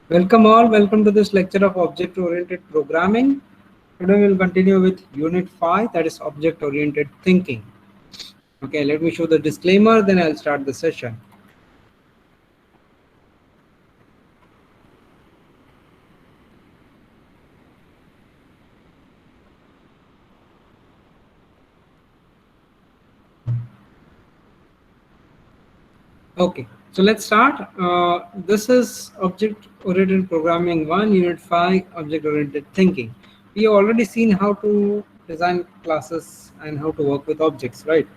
Welcome all, welcome to this lecture of object-oriented programming. Today we will continue with Unit 5, that is object-oriented thinking. Okay, let me show the disclaimer, then I'll start the session. Okay, so let's start. This is Object-Oriented Programming 1, Unit 5, Object-Oriented Thinking. We have already seen how to design classes and how to work with objects, right?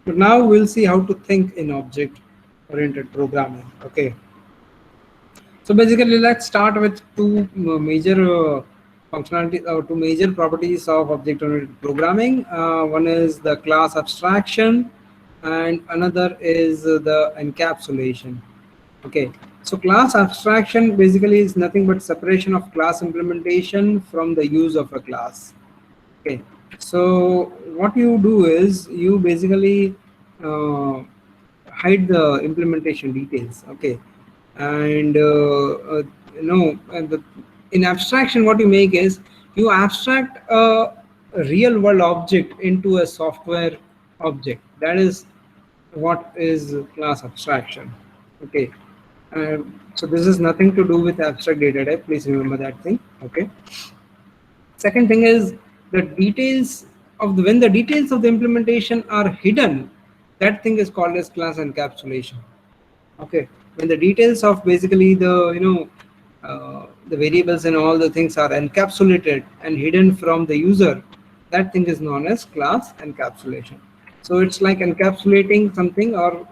But now we'll see how to think in object-oriented programming. Okay. So basically, let's start with two major functionalities or two major properties of object-oriented programming. One is the class abstraction, and another is the encapsulation. Okay, so class abstraction basically is nothing but separation of class implementation from the use of a class. Okay, so what you do is you basically hide the implementation details. Okay, and in abstraction, what you make is you abstract a real world object into a software object. That is what is class abstraction. Okay, so this is nothing to do with abstract data type. Please remember that thing. Okay. Second thing is the details of when the details of the implementation are hidden, that thing is called as class encapsulation. Okay, when the details of basically the variables and all the things are encapsulated and hidden from the user, that thing is known as class encapsulation. So it's like encapsulating something, or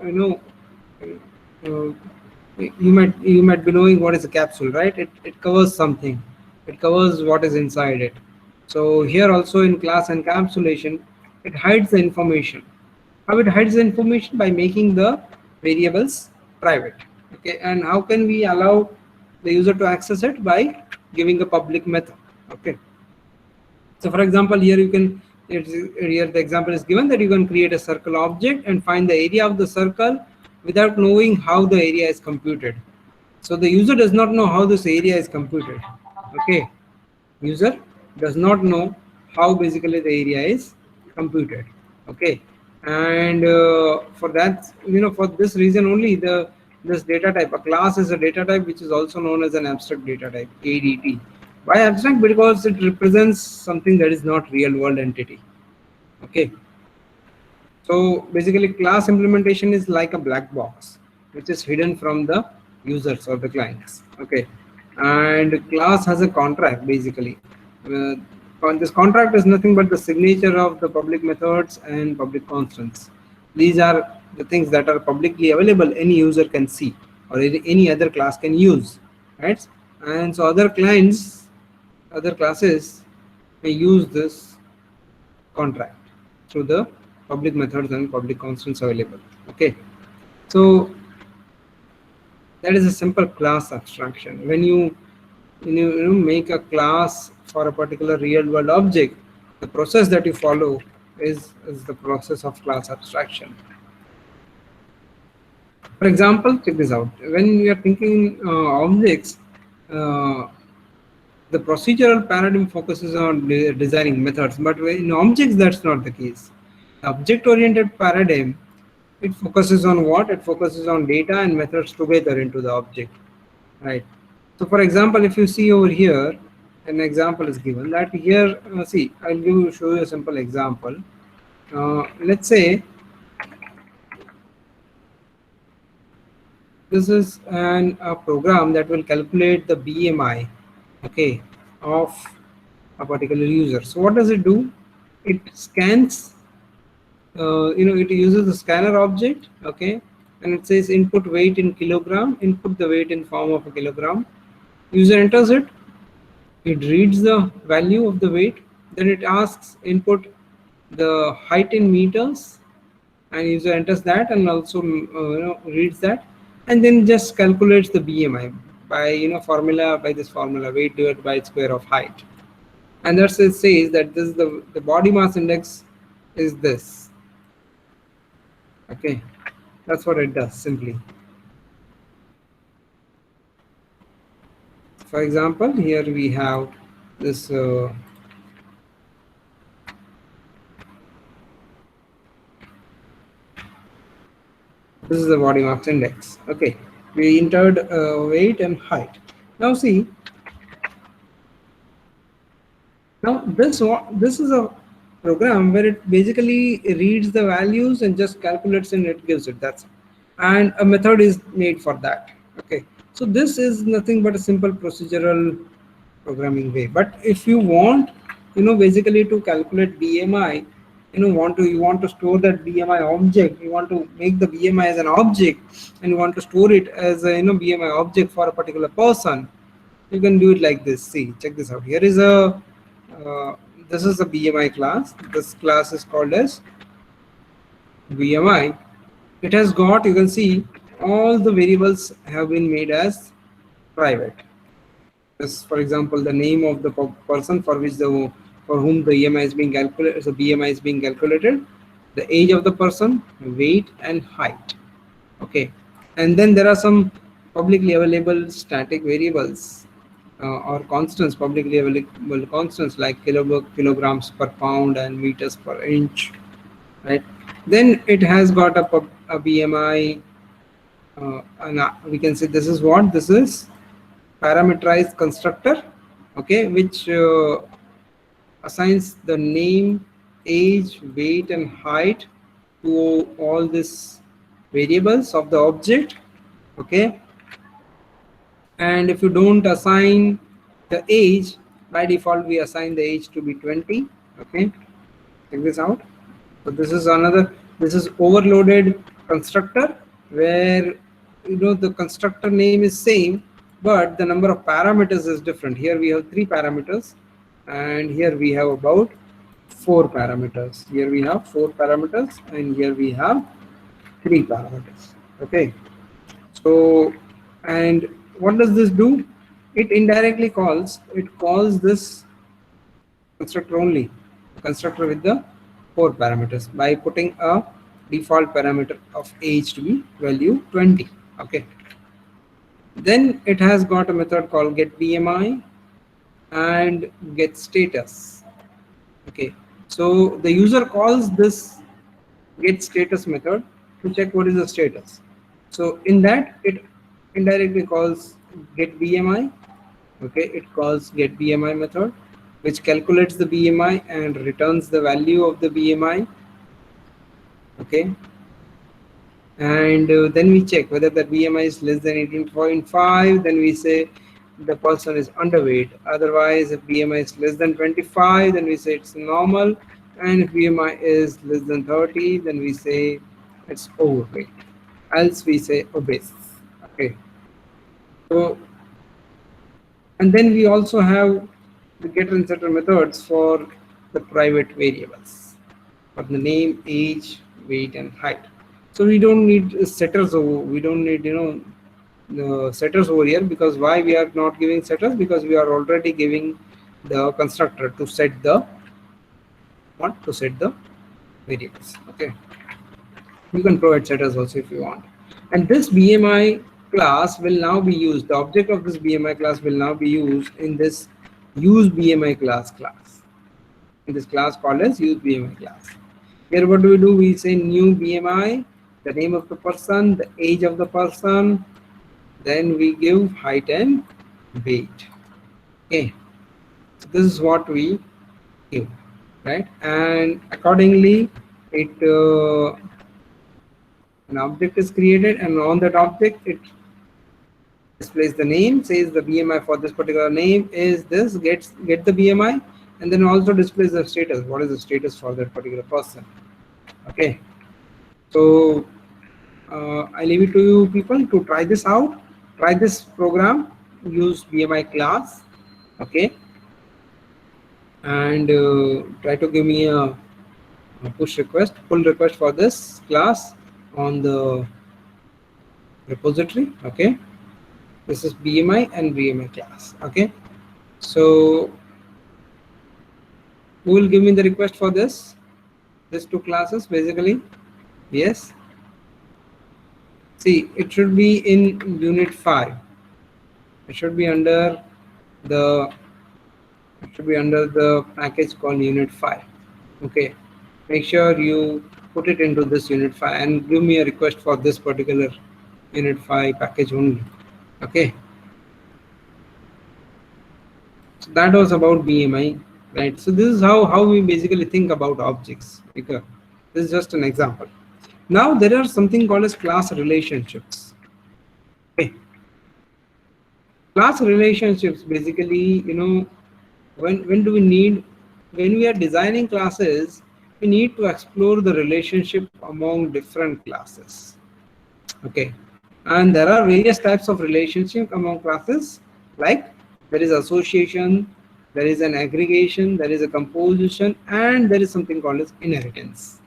uh, you might be knowing what is a capsule, right? It covers something, it covers what is inside it. So here also in class encapsulation, it hides the information. How it hides the information? By making the variables private. Okay, and how can we allow the user to access it? By giving a public method. Okay, so for example, here you can, here the example is given that you can create a circle object and find the area of the circle without knowing how the area is computed. So the user does not know how this area is computed. Okay, user does not know how basically the area is computed. Okay, and for that, for this reason only, this data type, a class, is a data type which is also known as an abstract data type, ADT. Why abstract? Because it represents something that is not real world entity. Okay, so basically class implementation is like a black box which is hidden from the users or the clients. Okay, and class has a contract basically. This contract is nothing but the signature of the public methods and public constants. These are the things that are publicly available, any user can see, or any other class can use, right? And so other clients, other classes may use this contract through the public methods and public constants available. Okay, so that is a simple class abstraction. When you make a class for a particular real world object, the process that you follow is the process of class abstraction. For example, check this out. When we are thinking objects, the procedural paradigm focuses on designing methods, but in objects that's not the case. The object-oriented paradigm, it focuses on what? It focuses on data and methods together into the object, right? So for example, if you see over here, an example is given that here, see, I'll show you a simple example. Let's say this is a program that will calculate the BMI, okay, of a particular user. So what does it do? It scans, it uses the scanner object, okay, and it says input weight in kilogram, input the weight in form of a kilogram. User enters it, it reads the value of the weight, then it asks input the height in meters, and user enters that and also reads that, and then just calculates the BMI by formula, by this formula, weight divided by square of height. And that's it says that this is the body mass index is this. Okay, that's what it does simply. For example, here we have this this is the body mass index. Okay, we entered weight and height. Now see, now this is a program where it basically reads the values and just calculates and it gives it. That's it. And a method is made for that. Okay, so this is nothing but a simple procedural programming way. But if you want, basically to calculate BMI, you want to store that BMI object, you want to make the BMI as an object, and you want to store it as a BMI object for a particular person, you can do it like this. See, check this out. Here is a this is a BMI class. This class is called as BMI. It has got, you can see, all the variables have been made as private. This, for example, the name of the person for whom the EMI is being calculated, so BMI is being calculated, the age of the person, weight and height. Okay, and then there are some publicly available static variables or constants, publicly available constants like kilograms per pound and meters per inch, right? Then it has got a BMI, and we can say this is what this is parameterized constructor, okay, which assigns the name, age, weight and height to all these variables of the object. Okay, and if you don't assign the age, by default we assign the age to be 20. Okay, check this out. So this is overloaded constructor where the constructor name is same, but the number of parameters is different. Here we have 3 parameters, and here we have about 4 parameters. Here we have 4 parameters, and here we have 3 parameters. Okay, so, and what does this do? It indirectly calls this constructor only, constructor with the 4 parameters, by putting a default parameter of age to be value 20. Okay, then it has got a method called get BMI and get status. Okay, so the user calls this get status method to check what is the status. So in that, it indirectly calls get BMI. Okay, it calls get BMI method, which calculates the BMI and returns the value of the BMI. Okay, and then we check whether the BMI is less than 18.5, then we say the person is underweight. Otherwise, if BMI is less than 25, then we say it's normal, and if BMI is less than 30, then we say it's overweight, else we say obese. Okay, so, and then we also have the getter and setter methods for the private variables, for the name, age, weight and height. So we don't need setters over, we don't need the setters over here, because why we are not giving setters? Because we are already giving the constructor to set the variables. Okay, you can provide setters also if you want. And this BMI class will now be used, the object of this BMI class will now be used in this use BMI class, in this class called as use BMI class. Here what do? We say new BMI, the name of the person, the age of the person, then we give height and weight. Okay, so this is what we give, right? And accordingly, an object is created, and on that object it displays the name, says the BMI for this particular name is this, get the BMI, and then also displays the status, what is the status for that particular person. Okay, so I leave it to you people to try this out, try this program, use BMI class. Okay, and try to give me a pull request for this class on the repository. Okay, this is BMI and BMI class. Okay, so who will give me the request for these 2 classes basically? Yes, see, it should be in unit 5, it should be under the it should be under the package called unit 5. Okay, make sure you put it into this unit 5 and give me a request for this particular unit 5 package only. Okay, so that was about BMI, right? So this is how we basically think about objects. Okay, this is just an example. Now there are something called as class relationships. Okay, class relationships basically, when do we need, when we are designing classes, we need to explore the relationship among different classes. Okay, and there are various types of relationship among classes, like there is association, there is an aggregation, there is a composition, and there is something called as inheritance,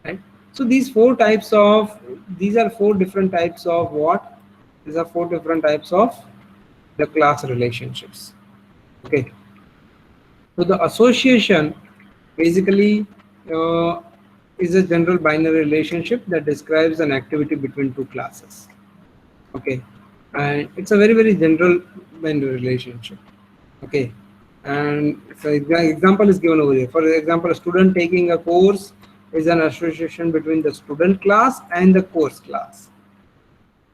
right? So these are four different types of what? These are four different types of the class relationships. Okay, so the association basically is a general binary relationship that describes an activity between two classes. Okay, and it's a very general binary relationship. Okay, and so example is given over here. For example, a student taking a course is an association between the student class and the course class,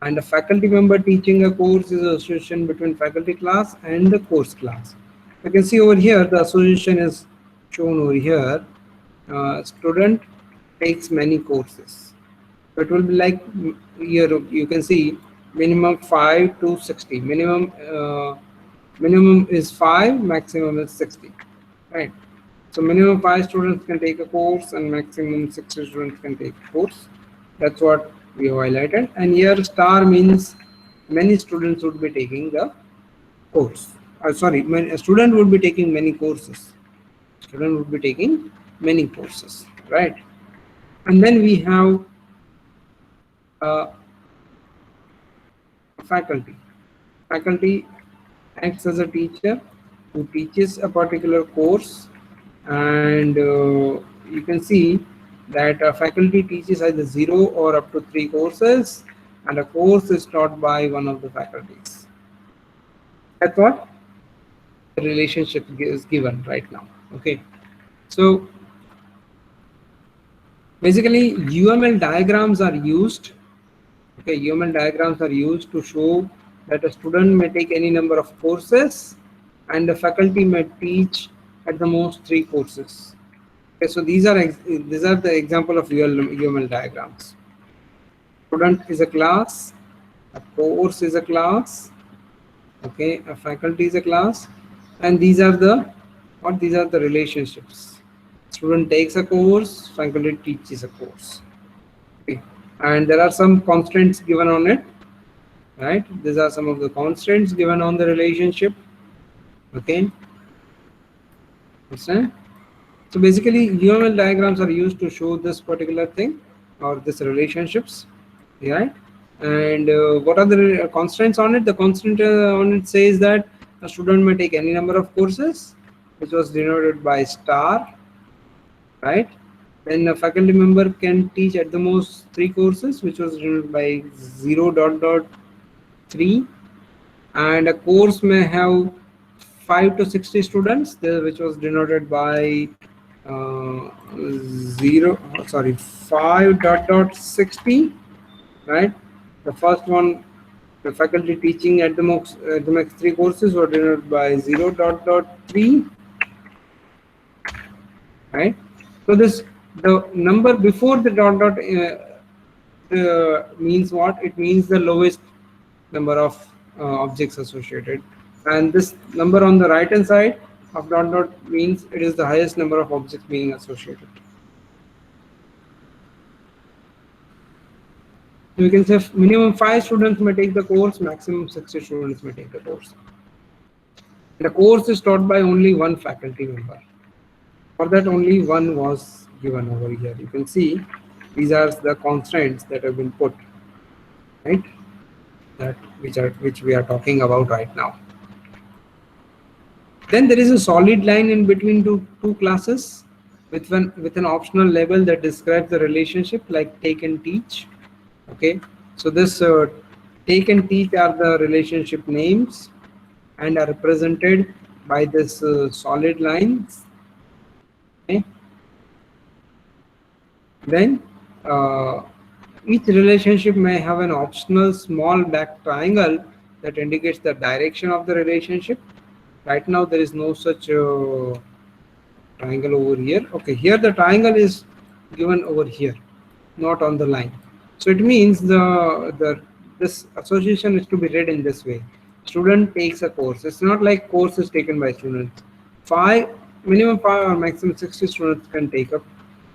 and a faculty member teaching a course is an association between faculty class and the course class. You can see over here the association is shown over here. Student takes many courses. So it will be like here you can see minimum 5 to 60. Minimum is 5, maximum is 60, right? So minimum 5 students can take a course and maximum 60 students can take a course. That's what we have highlighted. And here star means many students would be taking the course. A student would be taking many courses. Student would be taking many courses, right? And then we have faculty. Faculty acts as a teacher who teaches a particular course, and you can see that a faculty teaches either 0 or up to 3 courses, and a course is taught by one of the faculties. That's what the relationship is given right now. Okay, so basically UML diagrams are used. Okay, UML diagrams are used to show that a student may take any number of courses and the faculty may teach at the most 3 courses. Okay, so these are the example of UML diagrams. Student is a class, a course is a class, okay, a faculty is a class, and these are the relationships. Student takes a course, faculty teaches a course. Okay, and there are some constraints given on it, right? These are some of the constraints given on the relationship. Okay, understand? So basically UML diagrams are used to show this particular thing or this relationships, right? And what are the constraints on it? The constraint on it says that a student may take any number of courses, which was denoted by star, right? Then a faculty member can teach at the most 3 courses, which was denoted by 0.3, and a course may have 5 to 60 students, which was denoted by 5.60, right? The first one, the faculty teaching at the max 3 courses were denoted by 0.3, right? So this, the number before the dot means what? It means the lowest number of objects associated, and this number on the right hand side of dot means it is the highest number of objects being associated. We can say minimum 5 students may take the course, maximum 60 students may take the course. The course is taught by only one faculty member. For that, only one was given over here. You can see these are the constraints that have been put, right? That which we are talking about right now. Then there is a solid line in between two classes with an optional label that describes the relationship, like take and teach. Okay, so this take and teach are the relationship names, and are represented by this solid lines. Okay. Then each relationship may have an optional small back triangle that indicates the direction of the relationship. Right now there is no such triangle over here. Okay, here the triangle is given over here, not on the line. So it means the this association is to be read in this way. Student takes a course. It's not like course is taken by students. Five, minimum 5 or maximum 60 students can take a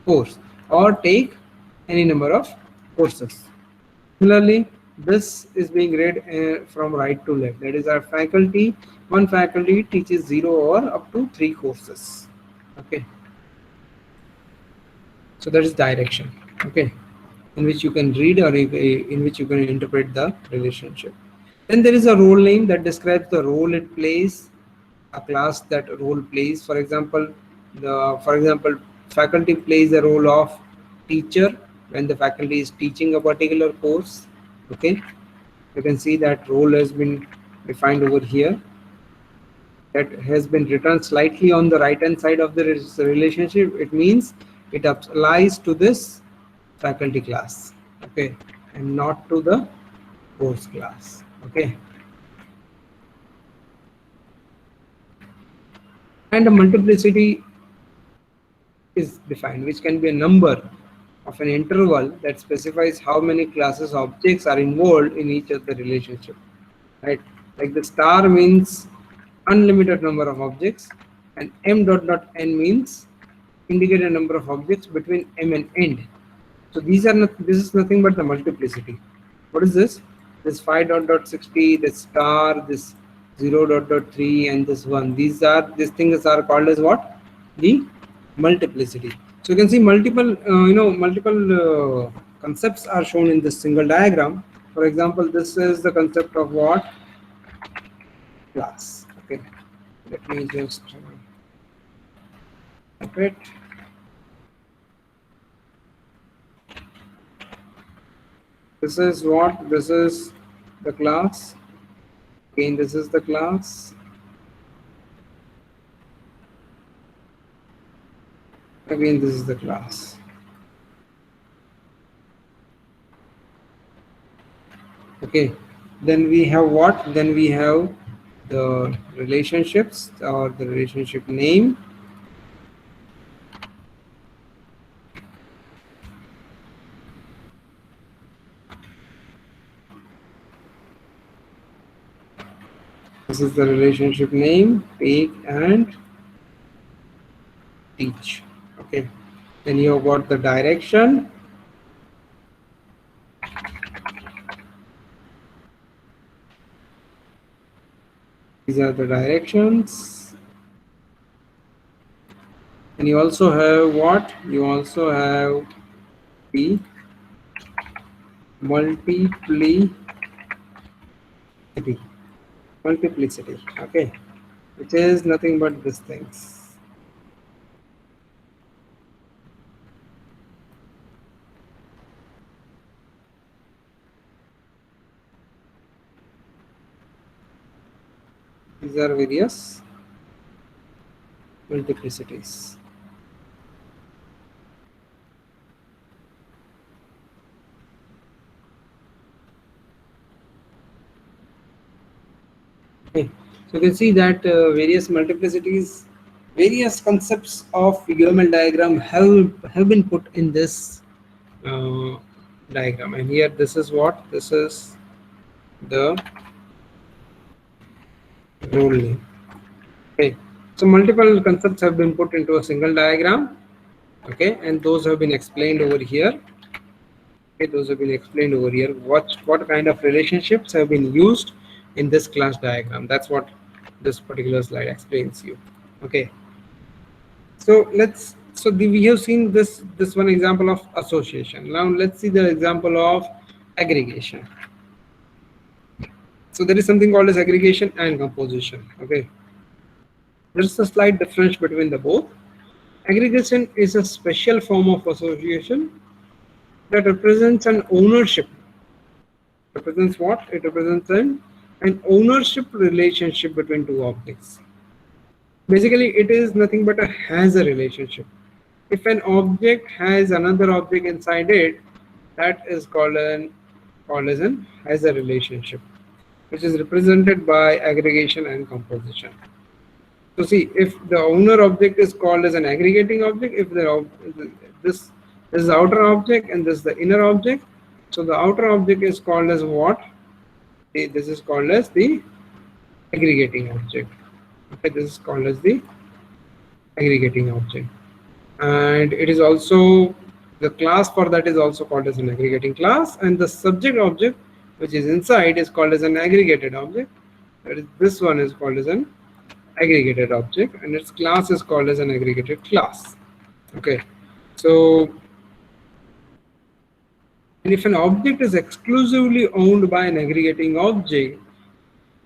course or take any number of courses. Similarly, this is being read from right to left. That is, our faculty, one faculty teaches 0 or up to 3 courses. Okay. So that is direction. Okay, in which you can read or in which you can interpret the relationship. Then there is a role name that describes the role it plays, a class that role plays. For example, faculty plays the role of teacher when the faculty is teaching a particular course. Okay, you can see that role has been defined over here. That has been written slightly on the right hand side of the relationship. It means it applies to this faculty class, okay, and not to the course class. Okay, and a multiplicity is defined, which can be a number of an interval that specifies how many classes objects are involved in each of the relationship, right? Like the star means unlimited number of objects, and m dot dot n means indicate a number of objects between m and end. So these are not, this is nothing but the multiplicity. What is this? This 5 dot dot 60, this star, this 0 dot dot 3, and this 1. These things are called as what? The multiplicity. So you can see multiple multiple concepts are shown in this single diagram. For example, this is the concept of what? Class. Okay, let me just type it. This is what? This is the class. Again, this is the class. Again, this is the class. Okay, then we have what? Then we have the relationships or the relationship name. This is the relationship name, take and teach. Okay, then you have got the direction. These are the directions. And you also have what? You also have the multiplicity. Okay, which is nothing but these things. These are various multiplicities. Okay, so you can see that various multiplicities, various concepts of UML diagram have been put in this diagram. And here, this is what? This is the role name. Okay, so multiple concepts have been put into a single diagram. Okay, and those have been explained over here. Okay, those have been explained over here. What kind of relationships have been used in this class diagram? That's what this particular slide explains you. Okay, so we have seen this one example of association. Now let's see the example of aggregation. So there is something called as aggregation and composition. Okay, there's a slight difference between the both. Aggregation is a special form of association that represents an ownership. Represents what? It represents an an ownership relationship between two objects. Basically, it is nothing but a has a relationship. If an object has another object inside it, that is called as an has a relationship, which is represented by aggregation and composition. So see, if the owner object is called as an aggregating object, if this is the outer object and this is the inner object, so the outer object is called as what? This is called as the aggregating object. Okay, this is called as the aggregating object, and it is also the class for that is also called as an aggregating class, and the subject object which is inside is called as an aggregated object. That is, this one is called as an aggregated object, and its class is called as an aggregated class. Okay, so and if an object is exclusively owned by an aggregating object,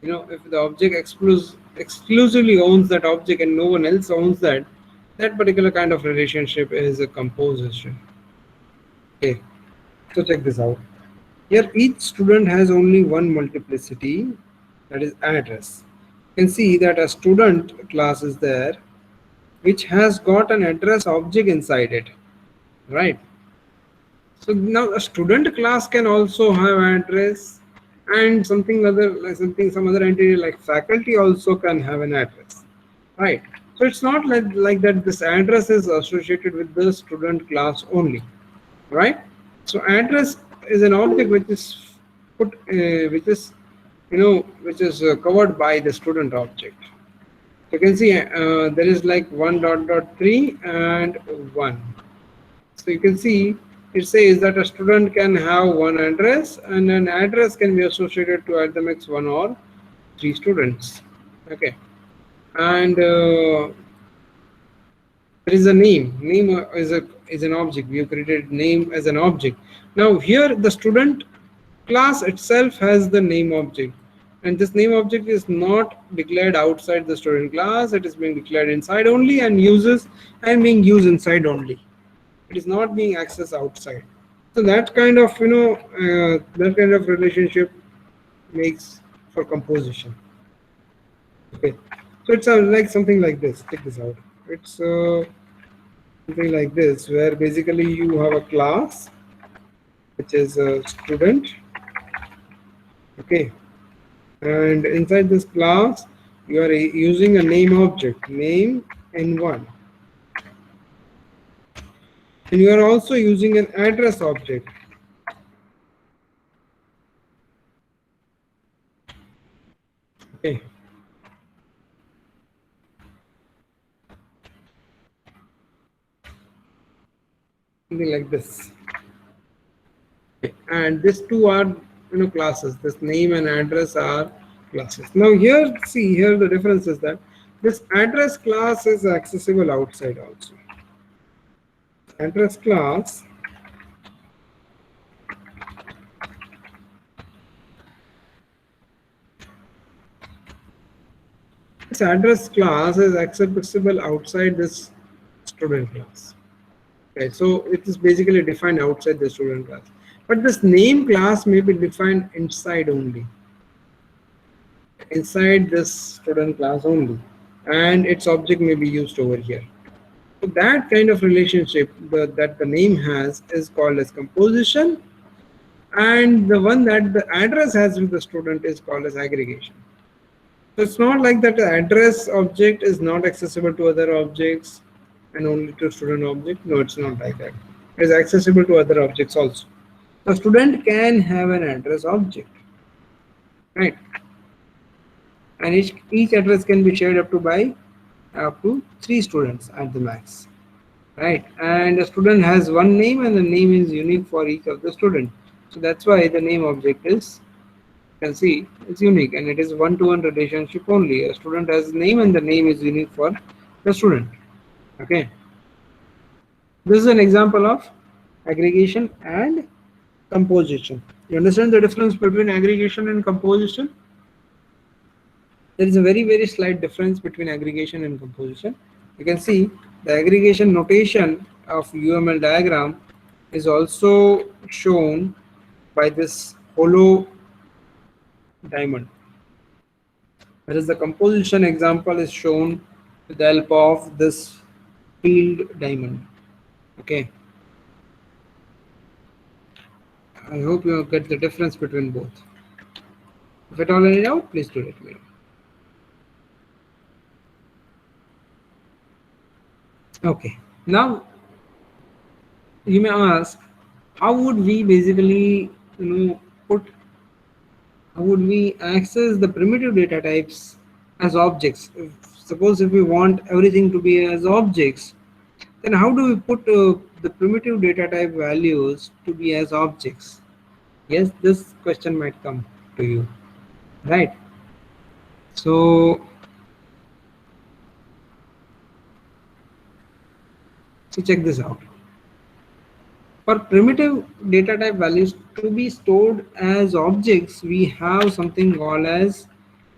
if the object exclusively owns that object and no one else owns that particular kind of relationship is a composition. Okay, so check this out. Here each student has only one multiplicity, that is address. You can see that a student class is there which has got an address object inside it, right? So now a student class can also have address, and some other entity like faculty also can have an address, right? So it's not like that this address is associated with the student class only, right? So address is an object which is covered by the student object. You can see there is like 1.3 and 1. So you can see it says that a student can have one address, and an address can be associated to at the max 1 or 3 students. Okay, and there is a name. Name is an object. We have created name as an object. Now here the student class itself has the name object, and this name object is not declared outside the student class. It is being declared inside only and being used inside only. It is not being accessed outside. So that kind of relationship makes for composition. Okay, so it's like something like this. Check this out. It's something like this, where basically you have a class which is a student. Okay, and inside this class you are using a name object, name n1. And you are also using an address object. Okay. Something like this. Okay. And these two are classes. This name and address are classes. Now here, see here the difference is that this address class is accessible outside also. Address class is accessible outside this student class. Okay, so it is basically defined outside the student class, but this name class may be defined inside only, inside this student class only, and its object may be used over here. So that kind of relationship that the name has is called as composition, and the one that the address has with the student is called as aggregation. So it's not like that the address object is not accessible to other objects and only to student object. No, it's not like that. It is accessible to other objects also. The student can have an address object, right? And each address can be shared up to 3 students at the max, right? And a student has one name, and the name is unique for each of the student. So that's why the name object is, you can see, it's unique, and it is one-to-one relationship only. A student has a name and the name is unique for the student. Okay, this is an example of aggregation and composition. You understand the difference between aggregation and composition? There is a very slight difference between aggregation and composition. You can see the aggregation notation of UML diagram is also shown by this hollow diamond. whereas the composition example is shown with the help of this field diamond. Okay, I hope you get the difference between both. If at all any doubt, please do let me know. Okay, now you may ask, how would we basically, put, how would we access the primitive data types as objects? Suppose if we want everything to be as objects, then how do we put the primitive data type values to be as objects? Yes, this question might come to you, right? So check this out. For primitive data type values to be stored as objects, we have something called as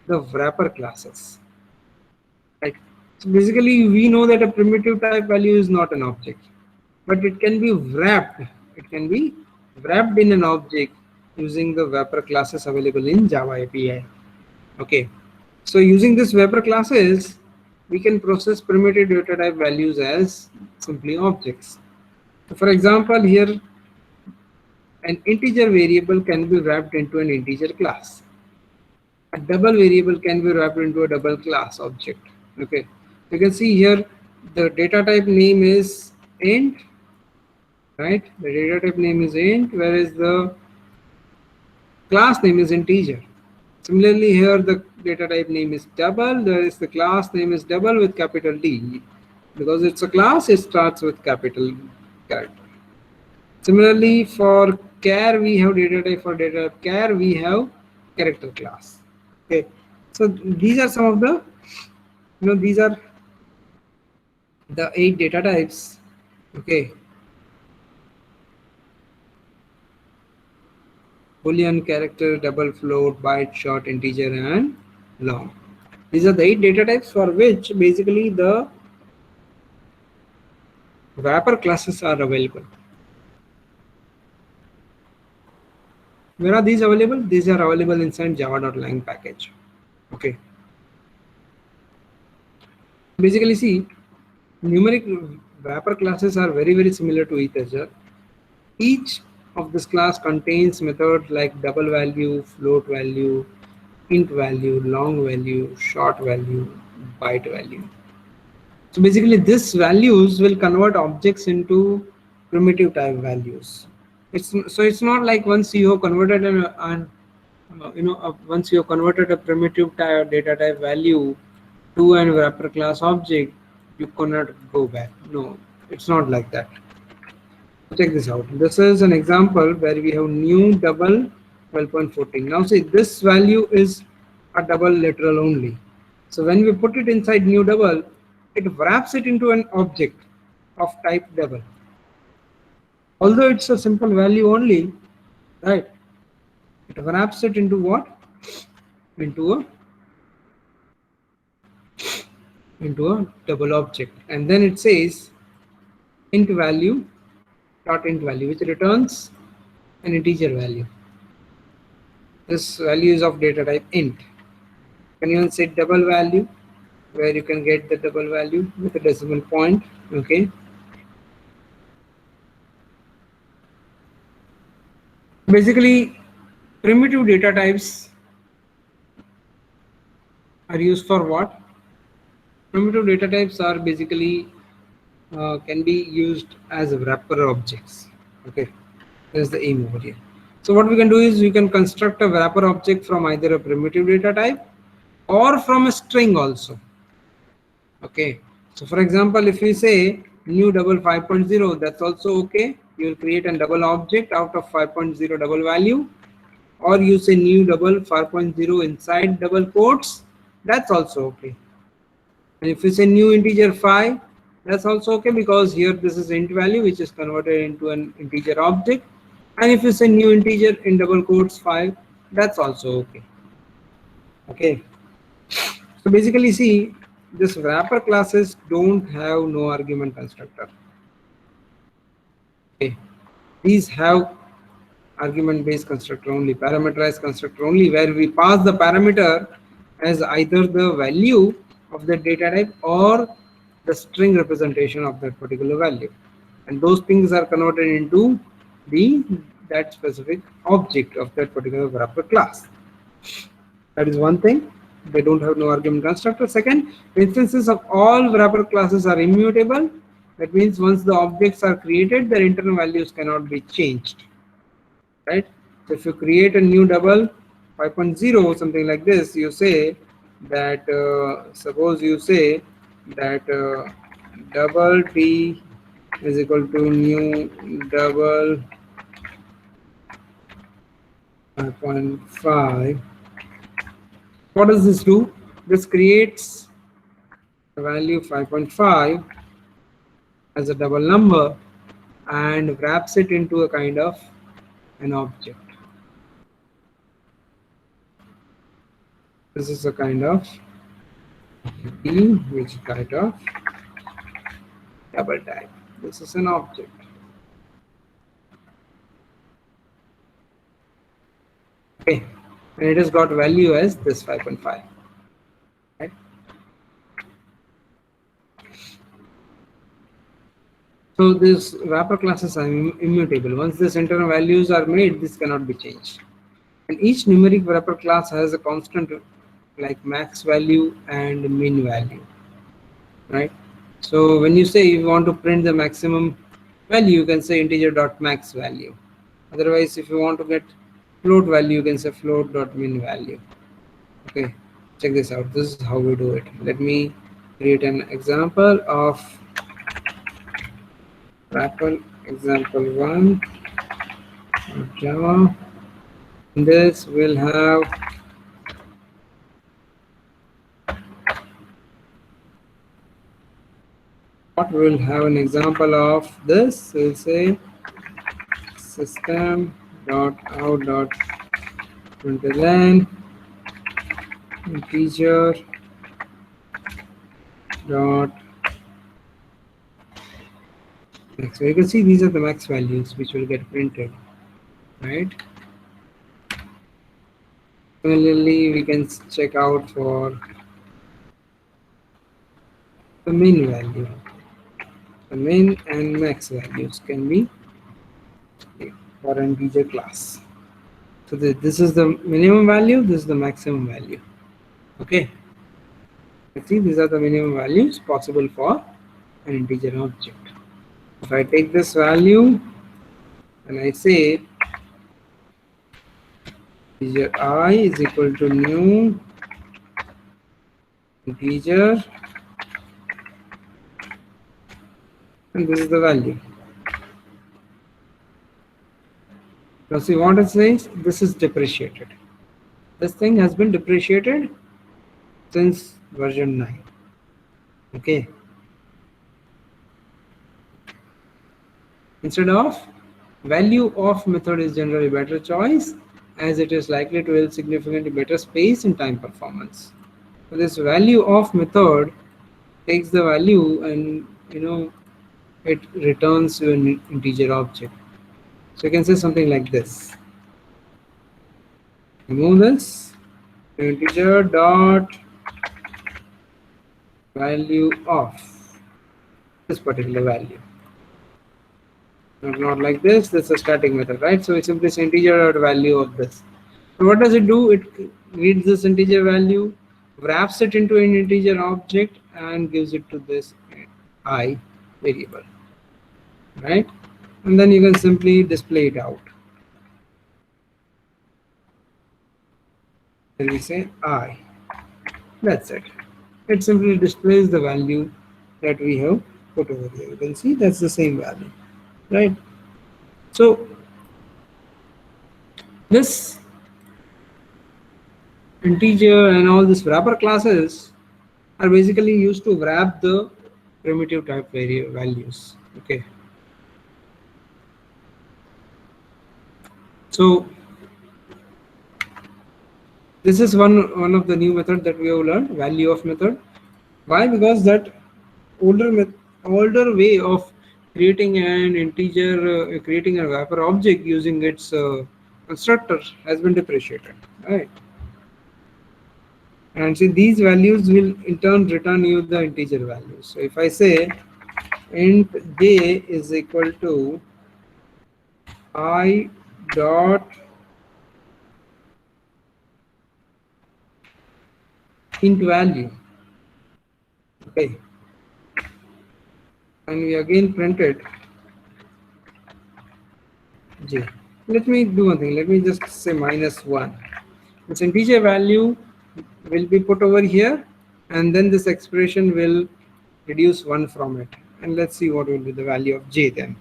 the wrapper classes. Right. So basically, we know that a primitive type value is not an object, but it can be wrapped. It can be wrapped in an object using the wrapper classes available in Java API. Okay. So using this wrapper classes, we can process primitive data type values as simply objects. So for example, here an integer variable can be wrapped into an integer class. A double variable can be wrapped into a double class object. Okay, you can see here the data type name is int, right? The data type name is int, whereas the class name is integer. Similarly, here the data type name is double, there is the class name is double with capital D. Because it's a class, it starts with capital character. Similarly, for char we have data type, for data type char we have character class. Okay, so these are some of the, these are the 8 data types. Okay, boolean, character, double, float, byte, short, integer, and long. These are the 8 data types for which basically the wrapper classes are available. Where are these available? These are available inside java.lang package. Okay, basically see, numeric wrapper classes are very similar to each other. Each of this class contains methods like double value, float value, int value, long value, short value, byte value. So basically these values will convert objects into primitive type values. It's not like once you have converted once you have converted a primitive type data type value to an wrapper class object, you cannot go back. No, it's not like that. Check this out. This is an example where we have new double 12.14. Now see, this value is a double literal only. So when we put it inside new double, it wraps it into an object of type double. Although it's a simple value only, right? It wraps it into what? Into a double object, and then it says int value dot int value, which returns an integer value. This value is of data type int. Can even say double value, where you can get the double value with a decimal point. Okay, basically primitive data types are used for what? Primitive data types are basically can be used as wrapper objects. Okay, that's the aim over here. So what we can do is we can construct a wrapper object from either a primitive data type or from a string also. Okay, so for example, if we say new double 5.0, that's also okay. You will create a double object out of 5.0 double value, or you say new double 5.0 inside double quotes, that's also okay. And if you say new integer 5, that's also okay, because here this is int value which is converted into an integer object. And if you say new integer in double quotes 5, that's also okay. Okay, so basically see, this wrapper classes don't have no argument constructor. Okay, these have argument based constructor only, parameterized constructor only, where we pass the parameter as either the value of the data type or the string representation of that particular value, and those things are converted into the that specific object of that particular wrapper class. That is one thing. They don't have no argument constructor. Second, instances of all wrapper classes are immutable. That means once the objects are created, their internal values cannot be changed. Right? So if you create a new double 5.0, something like this, you say that suppose you say that double t is equal to new double 5.5. What does this do? This creates the value 5.5 as a double number and wraps it into a kind of an object. This is a kind of T, which is kind of double type. This is an object. Okay, and it has got value as this 5.5. Right? So these wrapper classes are immutable. Once these internal values are made, this cannot be changed. And each numeric wrapper class has a constant like max value and min value. Right? So when you say you want to print the maximum value, you can say integer dot max value. Otherwise, if you want to get float value, you can say float dot min value. Okay, check this out. This is how we do it. Let me create an example of wrapper example 1 of Java. This will have what will have an example of this. We'll say system dot out dot println integer dot max. So you can see these are the max values which will get printed, right? Similarly, we can check out for the min value. The min and max values can be for an integer class. So this is the minimum value, this is the maximum value. Okay. Let's see, these are the minimum values possible for an integer object. If I take this value and I say integer I is equal to new integer, and this is the value. Now see what it says, this is depreciated. This thing has been depreciated since version 9. Okay. Instead of value of method is generally better choice, as it is likely to yield significantly better space and time performance. So this value of method takes the value and it returns to an integer object. So you can say something like this. Remove this integer dot value of this particular value. Not like this. This is a static method, right? So it's simply this integer dot value of this. So what does it do? It reads this integer value, wraps it into an integer object, and gives it to this I variable, right? And then you can simply display it out. Then we say I. That's it. It simply displays the value that we have put over here. You can see that's the same value, right? So this integer and all these wrapper classes are basically used to wrap the primitive type values. Okay. So this is one of the new method that we have learned, value of method. Why? Because that older way of creating an integer, creating a wrapper object using its constructor has been depreciated, right? And see, these values will in turn return you the integer values. So if I say int j is equal to I dot int value, okay, and we again printed j. Let me do one thing. Let me just say -1. This integer value will be put over here, and then this expression will reduce 1 from it. And let's see what will be the value of j then.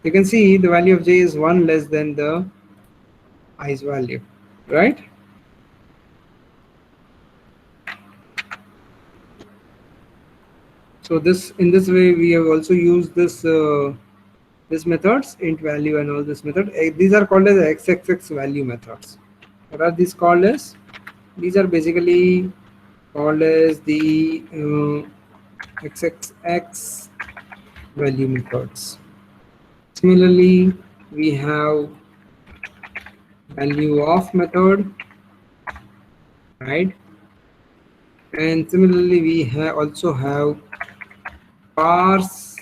You can see the value of j is 1 less than the i's value, right? So this, in this way, we have also used this methods, int value and all this method. These are called as xxx value methods. What are these called as? These are basically called as the xxx value methods. Similarly, we have value of method, right? And similarly, we also have parse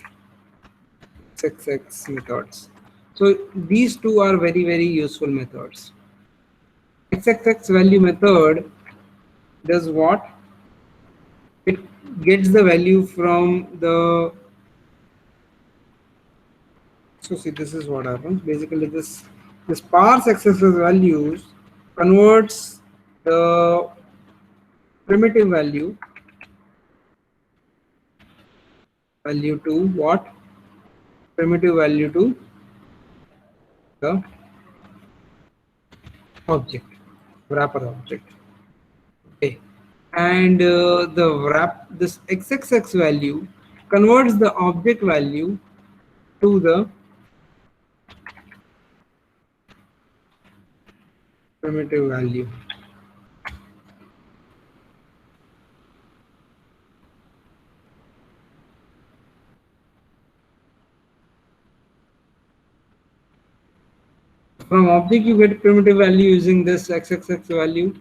xxx methods. So these two are very useful methods. Xxx value method does what? It gets the value from the, so see, this is what happens. Basically this parse xxx values converts the primitive value to what? Primitive value to the object, wrapper object. Okay, and this xxx value converts the object value to the primitive value. From object you get primitive value using this xxx value,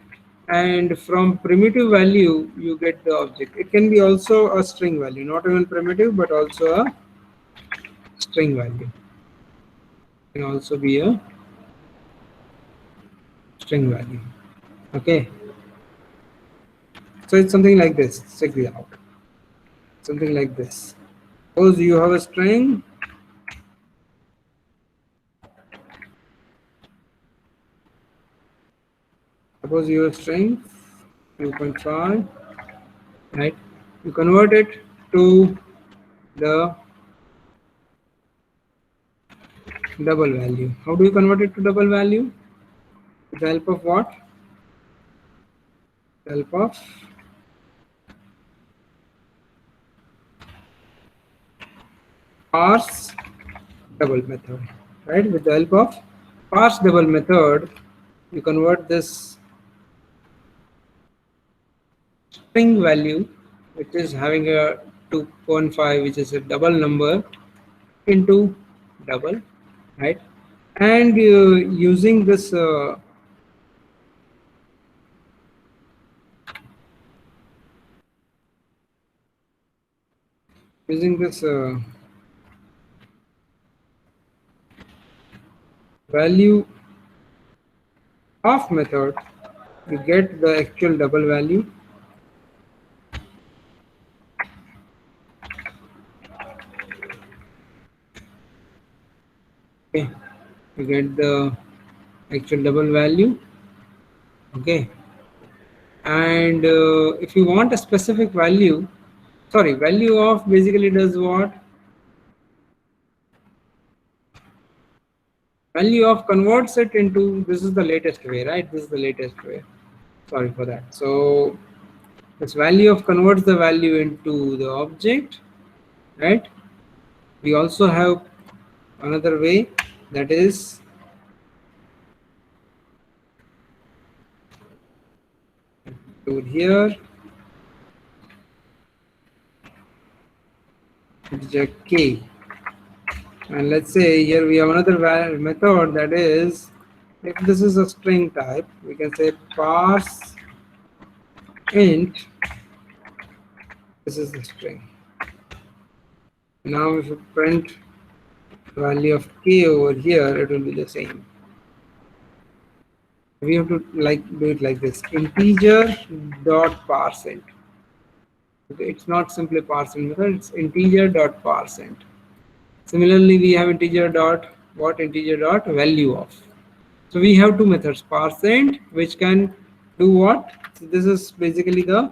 and from primitive value you get the object. It can be also a string value, not even primitive but also a string value. It can also be a string value. Okay, so it's something like this. Check it out. Something like this. Suppose you have a string. Suppose you have a string 2.5, right? You convert it to the double value. How do you convert it to double value? With the help of what? Help of parse double method, right? With the help of parse double method, you convert this string value, which is having a 2.5, which is a double number, into double, right? And using this value of method, you get the actual double value. Okay, you get the actual double value. Okay, and if you want a specific value, sorry, value of basically does what? Value of converts it into, this is the latest way, right? This is the latest way. Sorry for that. So this value of converts the value into the object, right? We also have another way, that is do it here. Integer k, and let's say here we have another method, that is, if this is a string type, we can say parse int, this is the string. Now if you print value of k over here, it will be the same. We have to do it like this: integer dot parseInt. Okay, it's not simply parseInt method, it's integer dot parseInt. Similarly, we have integer dot what? Integer dot value of. So we have two methods: parseInt, which can do what? So this is basically the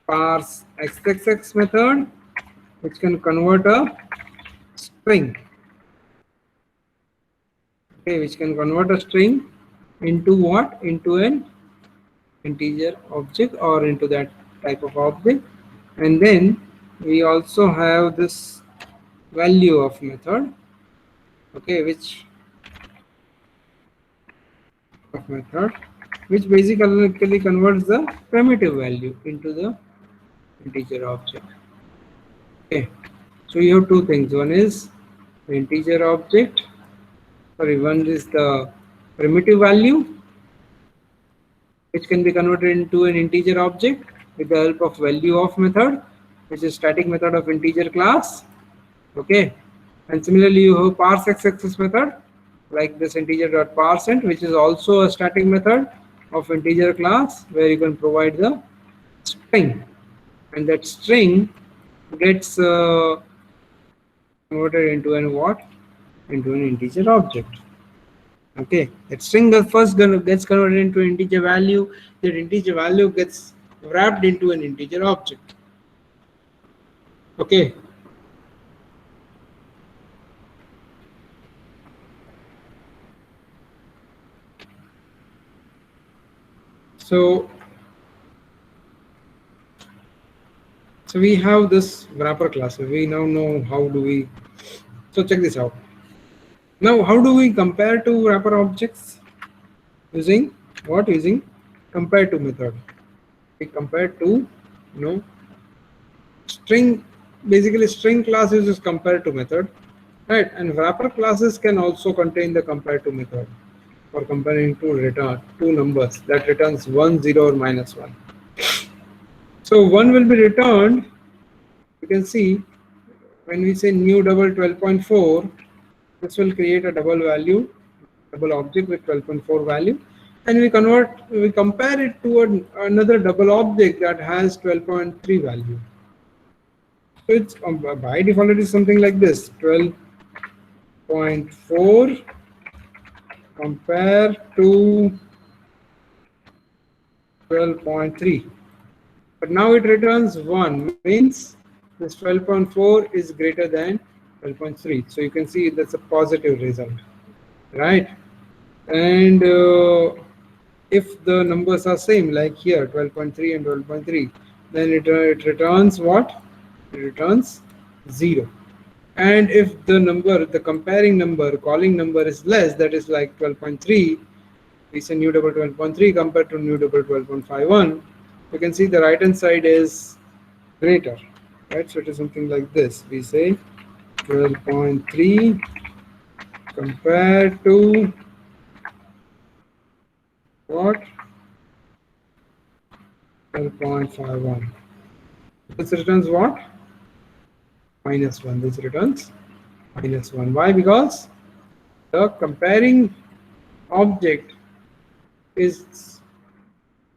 parse xxx method, which can convert a string. Okay, which can convert a string into what? Into an integer object or into that type of object. And then we also have this value of method, okay, which basically converts the primitive value into the integer object. Okay, so you have two things: one is the integer object, one is the primitive value, which can be converted into an integer object with the help of value of method, which is static method of integer class. Okay, and similarly you have parse xxx method, like this integer dot parseInt, which is also a static method of integer class, where you can provide the string, and that string gets converted into an what? Into an integer object. Okay, that string first gets converted into an integer value. That integer value gets wrapped into an integer object. Okay. So we have this wrapper class. We now know how do we. So check this out. Now, how do we compare two wrapper objects? Using what? Using compare to method. We compare to, string. Basically, string class uses compare to method, right? And wrapper classes can also contain the compare to method for comparing two numbers that returns 1, 0, or -1. So 1 will be returned. You can see when we say new double 12.4, this will create a double object with 12.4 value, and we compare it to another double object that has 12.3 value. So it's by default it is something like this: 12.4 compare to 12.3. But now it returns 1, means this 12.4 is greater than 12.3. So you can see that's a positive result, right? And if the numbers are same, like here 12.3 and 12.3, then it returns what? It returns 0. And if the comparing number, calling number is less, that is like 12.3, we say new double 12.3 compared to new double 12.51, you can see the right hand side is greater, right? So it is something like this. We say 12.3 compared to what? 12.51. This returns what? -1. This returns -1. Why? Because the comparing object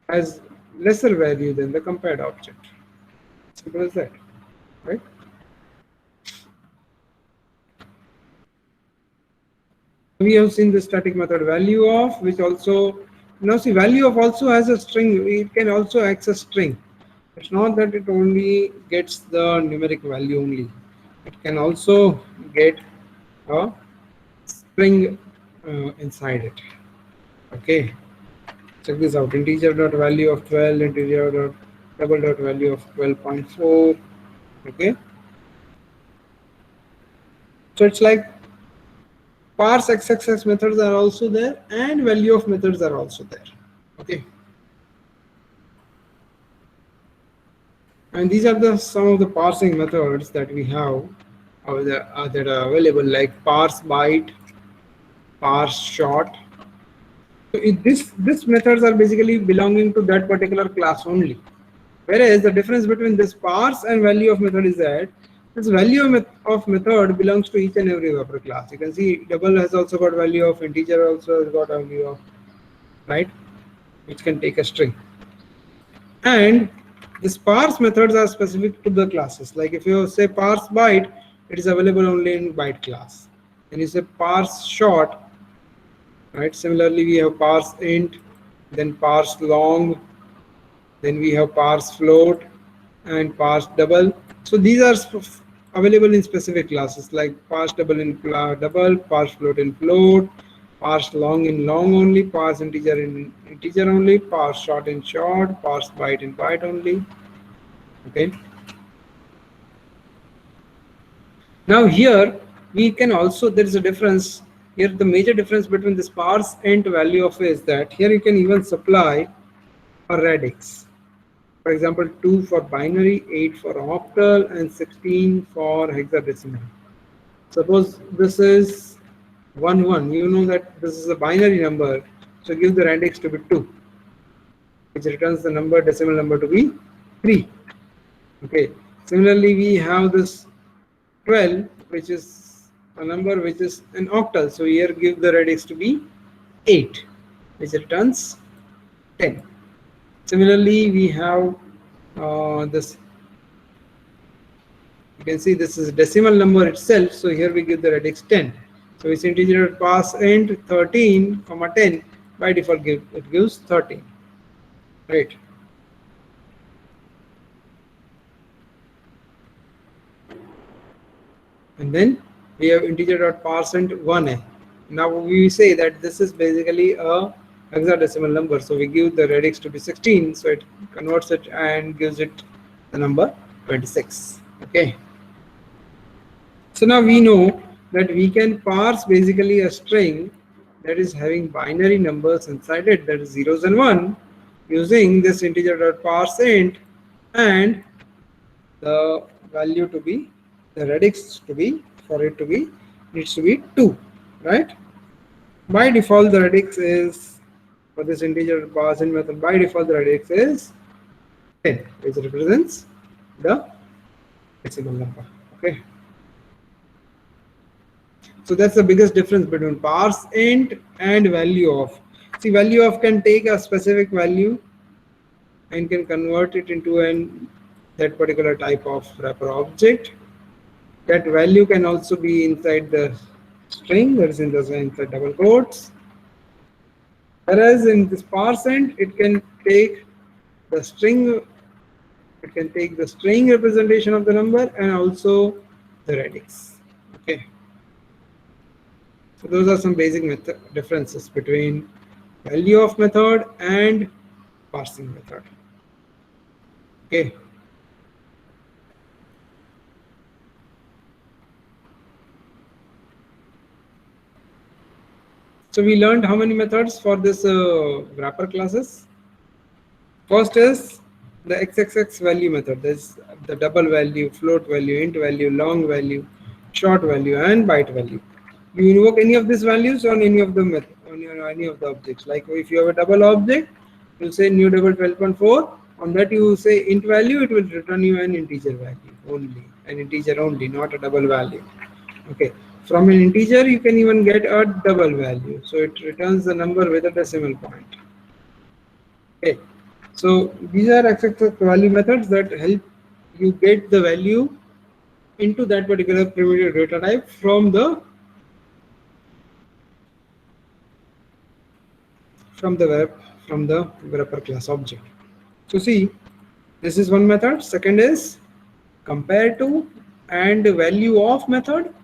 has lesser value than the compared object. Simple as that, right? We have seen the static method value of, which also, now see, value of also has a string. It can also access string. It's not that it only gets the numeric value only. It can also get a string inside it. Okay, check this out: integer dot value of 12, integer dot double dot value of 12.4. Okay, so it's like parse xxx methods are also there, and value of methods are also there. Okay, and these are some of the parsing methods that we have that are available, like parse byte, parse short, So this methods are basically belonging to that particular class only. Whereas the difference between this parse and value of method is that this value of method belongs to each and every wrapper class. You can see double has also got value of integer, also has got value of, right, which can take a string. And the parse methods are specific to the classes. Like if you say parse byte, it is available only in byte class. And you say parse short, right? Similarly, we have parse int, then parse long, then we have parse float and parse double. So these are available in specific classes like parse double in double, parse float in float, parse long in long only, parse integer in integer only, parse short in short, parse byte in byte only. Okay. Now here we can also, there is a difference here. The major difference between this parse int value of is that here you can even supply a radix. For example, 2 for binary, 8 for octal, and 16 for hexadecimal. Suppose this is 1 1. You know that this is a binary number, so give the radix to be 2, which returns the number decimal number to be 3. Okay. Similarly, we have this 12, which is a number which is an octal. So here give the radix to be 8, which returns 10. Similarly, we have this. You can see this is decimal number itself. So here we give the radix 10. So it's integer parse int 13, 10. By default, it gives 13. Right. And then we have integer.parseInt 1a. Now we say that this is basically a hexadecimal number, so we give the radix to be 16, so it converts it and gives it the number 26. Okay. So now we know that we can parse basically a string that is having binary numbers inside it, that is zeros and one, using this integer.parseInt and the value to be, the radix to be, for it to be, needs to be 2, right? By default the radix is, for this integer parseInt method, by default the radix is 10, which represents the decimal number. Okay, so that's the biggest difference between parseInt and value of. See, value of can take a specific value and can convert it into that particular type of wrapper object. That value can also be inside the string, that is inside double quotes. Whereas in this parseInt, it can take the string, it can take the string representation of the number and also the radix. Okay. So those are some basic differences between value of method and parsing method. Okay. So we learned how many methods for this wrapper classes. First is the XXX value method. There's the double value, float value, int value, long value, short value, and byte value. You invoke any of these values on any of the any of the objects. Like if you have a double object, you say new double 12.4. On that you say int value, it will return you an integer value only, an integer only, not a double value. Okay. From an integer, you can even get a double value. So it returns the number with a decimal point. Okay. So these are XXX value methods that help you get the value into that particular primitive data type from the wrapper class object. So see, this is one method. Second is compare to and value of method.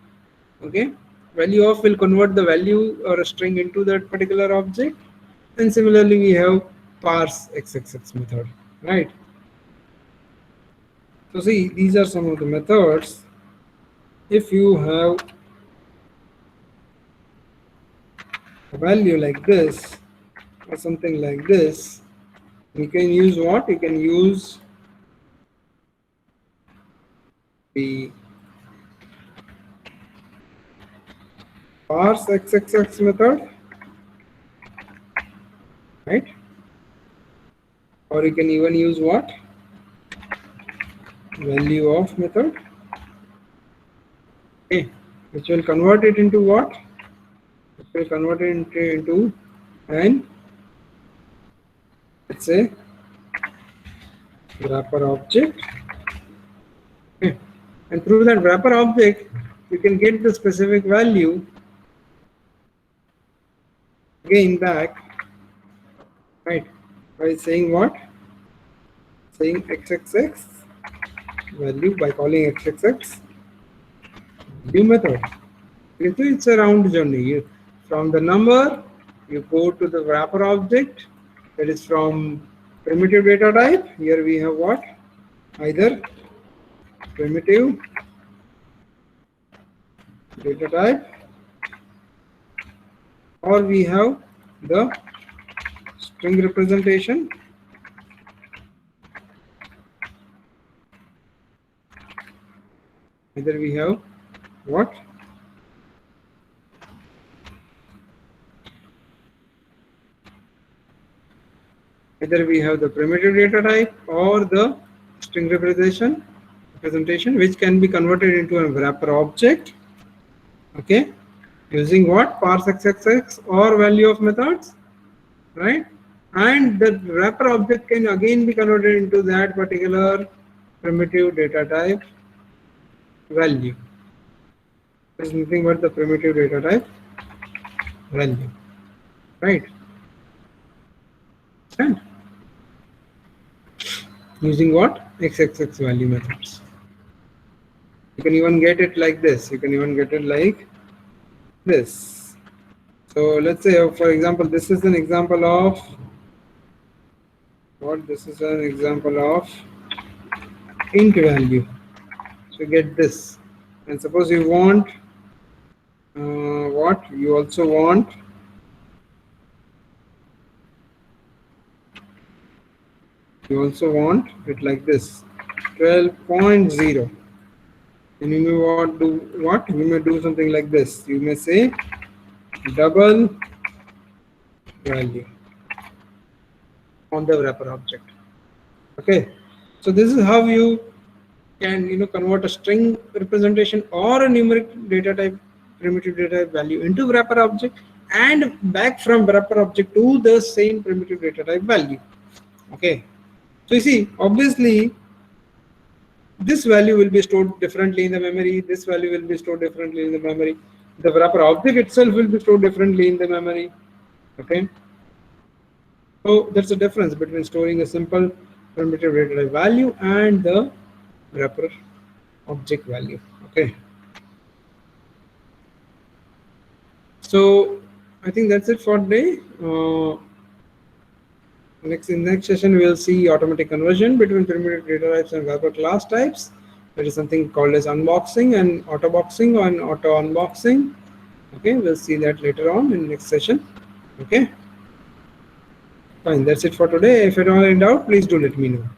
Okay, value of will convert the value or a string into that particular object, and similarly we have parse XXX method, right? So see, these are some of the methods. If you have a value like this or something like this, you can use what? You can use the parse XXX method right? Or you can even use what? Value of method, okay, which will convert it into what? It will convert it into an, let's say, wrapper object. Okay. And through that wrapper object, you can get the specific value again back, right? By saying what? Saying xxx value, by calling xxx value method. It's a round journey. From the number, you go to the wrapper object, that is from primitive data type. Here we have what? Either primitive data type, or we have the string representation. Either we have what? Either we have the primitive data type or the string representation, which can be converted into a wrapper object. Okay, using what? Parse xxx or value of methods, right? And the wrapper object can again be converted into that particular primitive data type value. There is nothing but the primitive data type value, right? And using what? XXX value methods. You can even get it like this. You can even get it like this. So let's say, for example, this is an example of what? This is an example of int value. So get this. And suppose you want what? You also want it like this, 12.0. And you may want to do what? You may do something like this. You may say double value on the wrapper object. Okay, so this is how you can convert a string representation or a numeric data type, primitive data type value into wrapper object, and back from wrapper object to the same primitive data type value. Okay, so you see, obviously this value will be stored differently in the memory, this value will be stored differently in the memory, the wrapper object itself will be stored differently in the memory. Okay, so that's the difference between storing a simple primitive data type value and the wrapper object value. Okay, so I think that's it for today. In next session we will see automatic conversion between primitive data types and wrapper class types. There is something called as unboxing and autoboxing or auto unboxing. Okay, we'll see that later on in next session. Okay, fine, that's it for today. If at all in doubt, please do let me know.